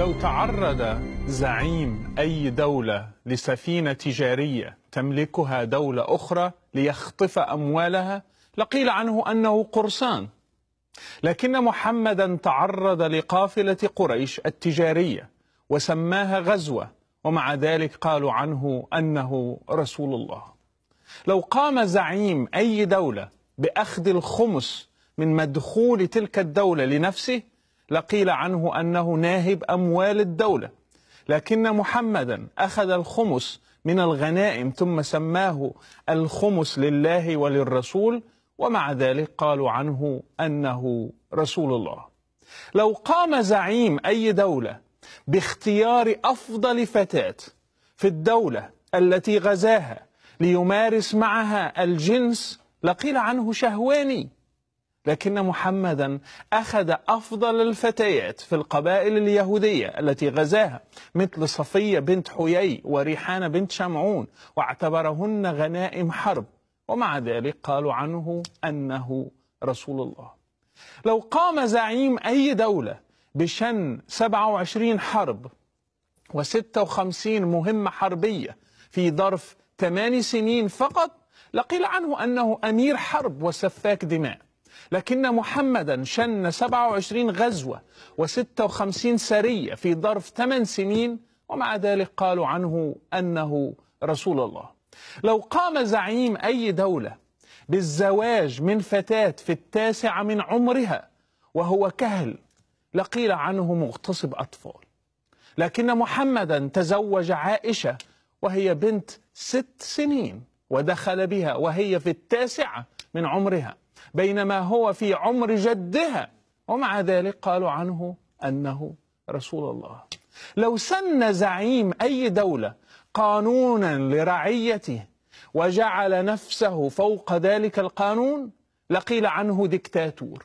لو تعرض زعيم أي دولة لسفينة تجارية تملكها دولة أخرى ليخطف أموالها لقيل عنه أنه قرصان، لكن محمدا تعرض لقافلة قريش التجارية وسماها غزوة، ومع ذلك قالوا عنه أنه رسول الله. لو قام زعيم أي دولة بأخذ الخمس من مدخول تلك الدولة لنفسه لقيل عنه أنه ناهب أموال الدولة، لكن محمدا أخذ الخمس من الغنائم ثم سماه الخمس لله وللرسول، ومع ذلك قالوا عنه أنه رسول الله. لو قام زعيم أي دولة باختيار أفضل فتاة في الدولة التي غزاها ليمارس معها الجنس لقيل عنه شهواني، لكن محمدا أخذ أفضل الفتيات في القبائل اليهودية التي غزاها مثل صفية بنت حيي وريحانة بنت شمعون واعتبرهن غنائم حرب، ومع ذلك قالوا عنه أنه رسول الله. لو قام زعيم أي دولة بشن 27 حرب و56 مهمة حربية في ظرف 8 سنين فقط لقيل عنه أنه أمير حرب وسفاك دماء، لكن محمدا شن 27 غزوة و56 سرية في ظرف 8 سنين، ومع ذلك قالوا عنه أنه رسول الله. لو قام زعيم أي دولة بالزواج من فتاة في 9 من عمرها وهو كهل لقيل عنه مغتصب أطفال، لكن محمدا تزوج عائشة وهي بنت 6 سنين ودخل بها وهي في 9 من عمرها بينما هو في عمر جدها، ومع ذلك قالوا عنه أنه رسول الله. لو سن زعيم أي دولة قانونا لرعيته وجعل نفسه فوق ذلك القانون لقيل عنه ديكتاتور،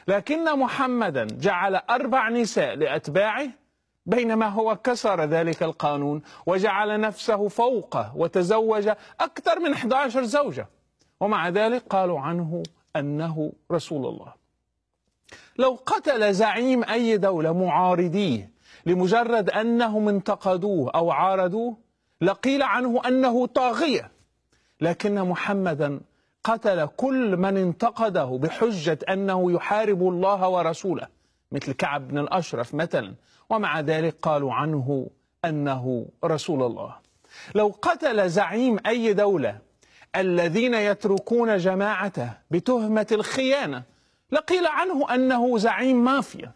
لكن محمدا جعل 4 نساء لأتباعه بينما هو كسر ذلك القانون وجعل نفسه فوقه وتزوج أكثر من 11 زوجة، ومع ذلك قالوا عنه أنه رسول الله. لو قتل زعيم أي دولة معارضيه لمجرد أنهم انتقدوه أو عارضوه لقيل عنه أنه طاغية، لكن محمدا قتل كل من انتقده بحجة أنه يحارب الله ورسوله مثل كعب بن الأشرف مثلا، ومع ذلك قالوا عنه أنه رسول الله. لو قتل زعيم أي دولة الذين يتركون جماعته بتهمة الخيانة لقيل عنه أنه زعيم مافيا،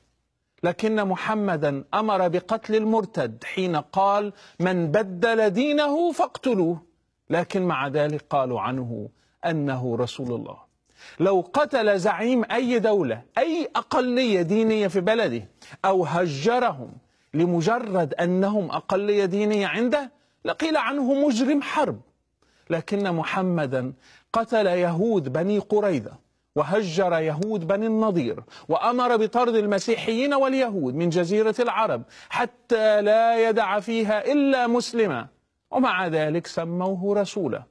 لكن محمدا أمر بقتل المرتد حين قال من بدل دينه فاقتلوه، لكن مع ذلك قالوا عنه أنه رسول الله. لو قتل زعيم أي دولة أي أقلية دينية في بلده أو هجرهم لمجرد أنهم أقلية دينية عنده لقيل عنه مجرم حرب، لكن محمدا قتل يهود بني قريظة وهجر يهود بني النضير وأمر بطرد المسيحيين واليهود من جزيرة العرب حتى لا يدع فيها إلا مسلما، ومع ذلك سموه رسولا.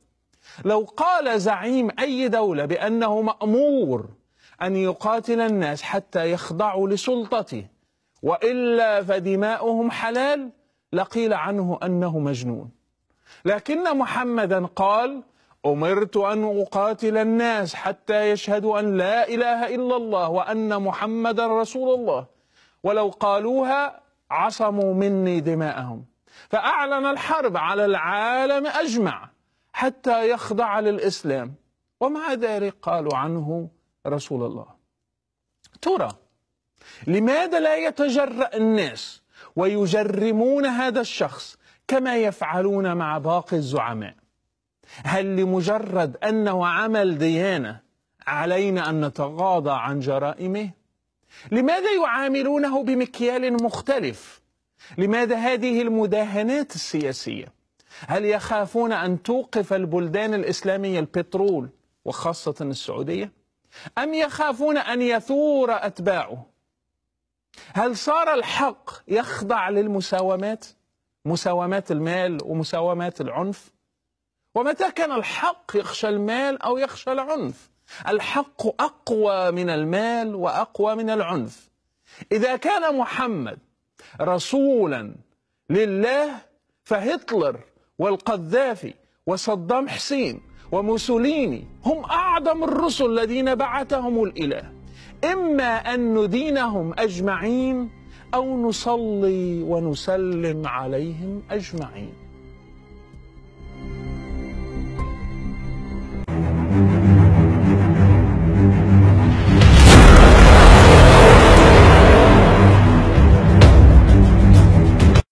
لو قال زعيم أي دولة بأنه مأمور أن يقاتل الناس حتى يخضعوا لسلطته وإلا فدماؤهم حلال لقيل عنه أنه مجنون، لكن محمدا قال أمرت أن أقاتل الناس حتى يشهدوا أن لا إله إلا الله وأن محمدا رسول الله، ولو قالوها عصموا مني دماءهم، فأعلن الحرب على العالم أجمع حتى يخضع للإسلام، ومع ذلك قالوا عنه رسول الله. ترى لماذا لا يتجرأ الناس ويجرمون هذا الشخص كما يفعلون مع باقي الزعماء؟ هل لمجرد أنه عمل ديانة علينا أن نتغاضى عن جرائمه؟ لماذا يعاملونه بمكيال مختلف؟ لماذا هذه المداهنات السياسية؟ هل يخافون أن توقف البلدان الإسلامية البترول وخاصة السعودية؟ أم يخافون أن يثور أتباعه؟ هل صار الحق يخضع للمساومات؟ مساومات المال ومساومات العنف؟ ومتى كان الحق يخشى المال أو يخشى العنف؟ الحق أقوى من المال وأقوى من العنف. إذا كان محمد رسولا لله، فهتلر والقذافي وصدام حسين وموسوليني هم أعظم الرسل الذين بعثهم الإله. إما أن ندينهم أجمعين أو نصلي ونسلم عليهم أجمعين.